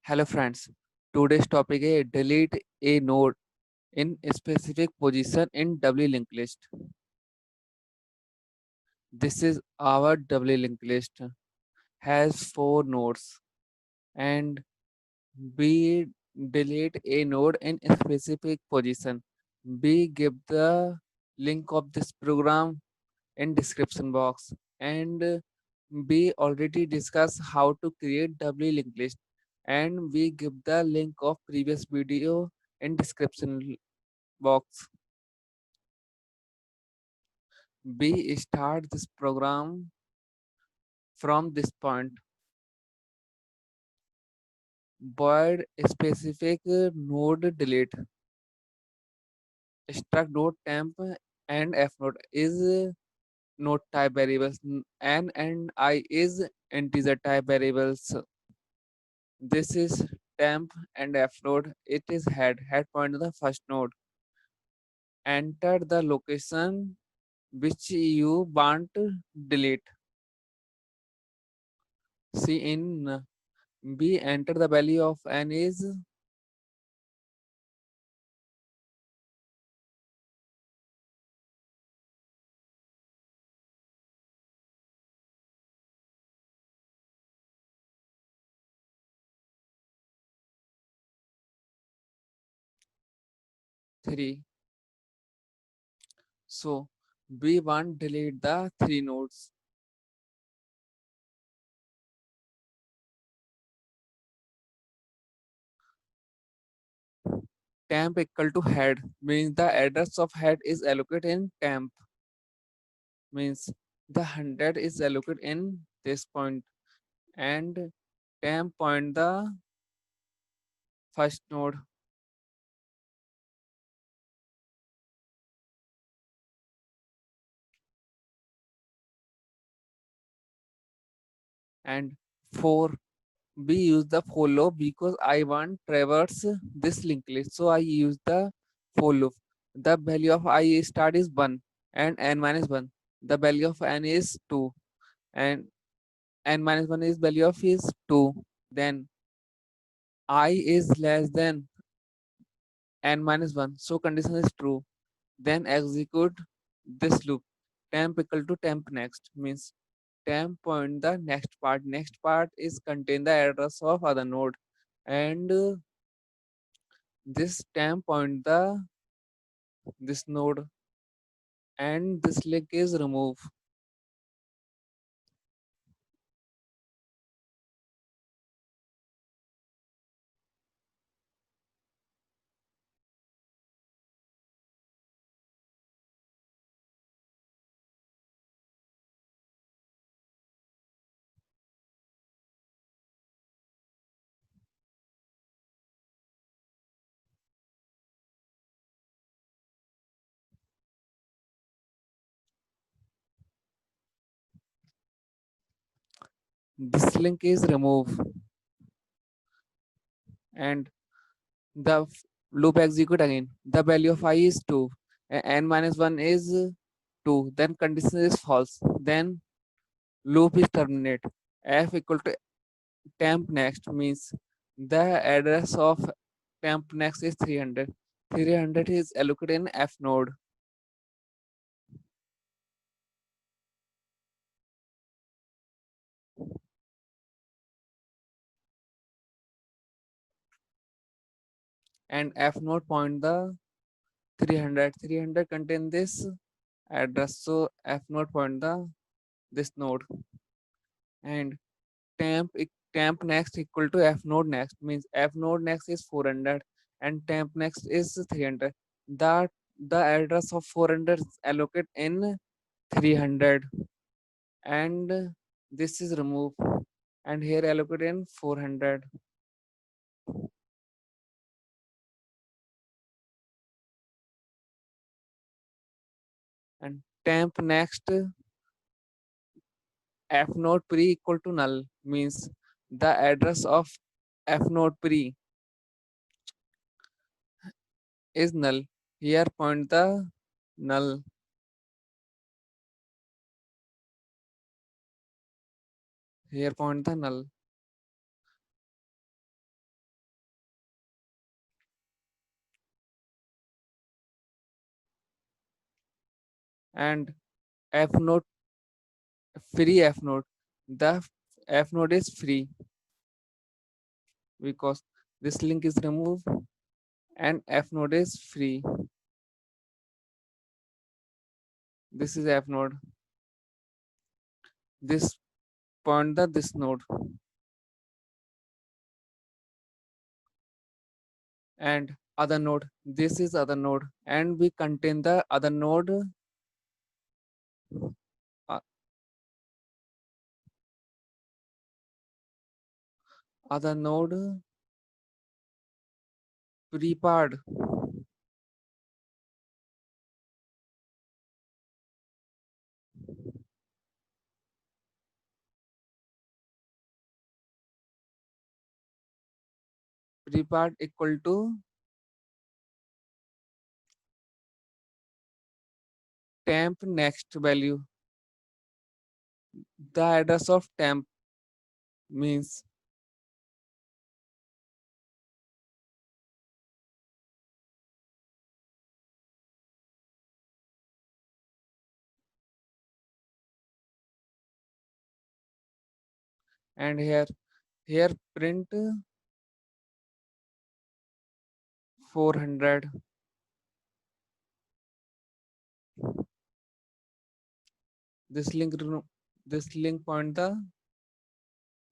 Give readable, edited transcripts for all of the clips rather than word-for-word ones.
Hello friends, today's topic is delete a node in a specific position in doubly linked list. This is our doubly linked list has four nodes and we delete a node in a specific position. We give the link of this program in description box and we already discussed how to create doubly linked list and we give the link of previous video in description box. We start this program from this point. Void specific node delete struct dot temp and f node is node type variables n and I is integer type variables. This is temp and f node. It is head point to the first node. Enter the location which you want to delete. See in B enter the value of n is 3. So we want delete the 3 nodes. Temp equal to head means the address of head is allocated in temp, means the 100 is allocated in this point and temp point the first node and 4 we use the follow because I want traverse this linked list, so I use the follow. The value of I start is 1 and n minus 1. The value of n is 2 and n minus 1 is value of is 2. Then I is less than n minus 1, so condition is true. Then execute this loop. Temp equal to temp next means temp point the next part. Next part is contain the address of other node and this temp point the this node and this link is remove. This link is remove and the loop execute again. The value of I is 2 and n minus 1 is 2. Then condition is false. Then loop is terminate. F equal to temp next means the address of temp next is 300. 300 is allocated in F node and F node point the 300. 300 contain this address, so F node point the this node and temp next equal to F node next means F node next is 400 and temp next is 300. That the address of 400 is allocated in 300 and this is removed and here allocated in 400 and temp next F node pre equal to null means the address of F node pre is null. Here point the null. Here point the null. and F node, free F node. The F node is free because this link is removed and F node is free. This is F node. This point the this node and other node. This is other node and we contain the other node. Uh, other node prepad. Prepad equal to temp next value. The address of temp means and here print 400. This link this link point the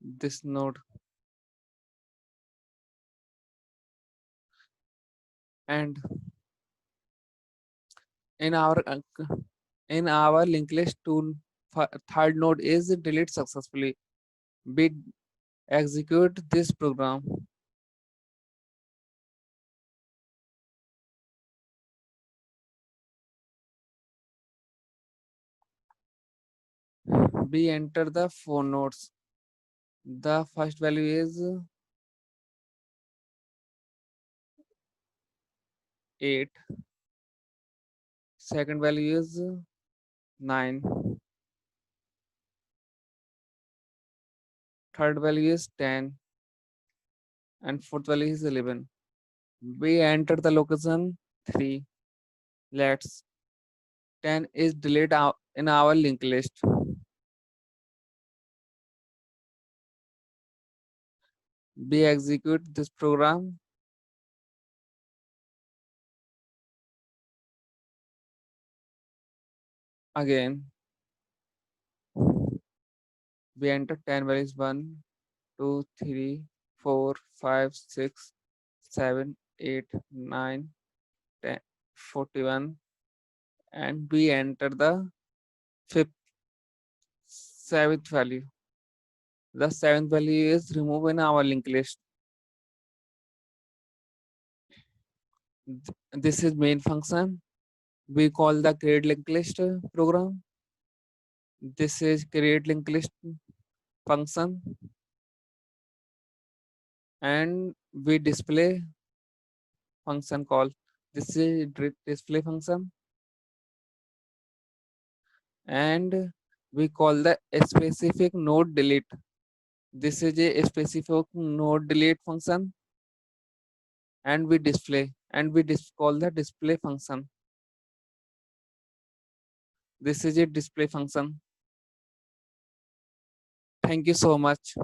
this node and in our in our linked list to third node is delete successfully. We execute this program. We enter the four nodes. The first value is 8. Second value is 9. Third value is 10. And fourth value is 11. We enter the location 3. Let's 10 is deleted out in our linked list. We execute this program. Again, we enter 10 values 1, 2, 3, 4, 5, 6, 7, 8, 9, 10, 41, and we enter the fifth, seventh value. The seventh value is removed in our linked list. This is main function. We call the create linked list program. This is create linked list function and we display function call. This is display function and we call the specific node delete. This is a specific node delete function and we display and we call the display function. This is a display function. Thank you so much.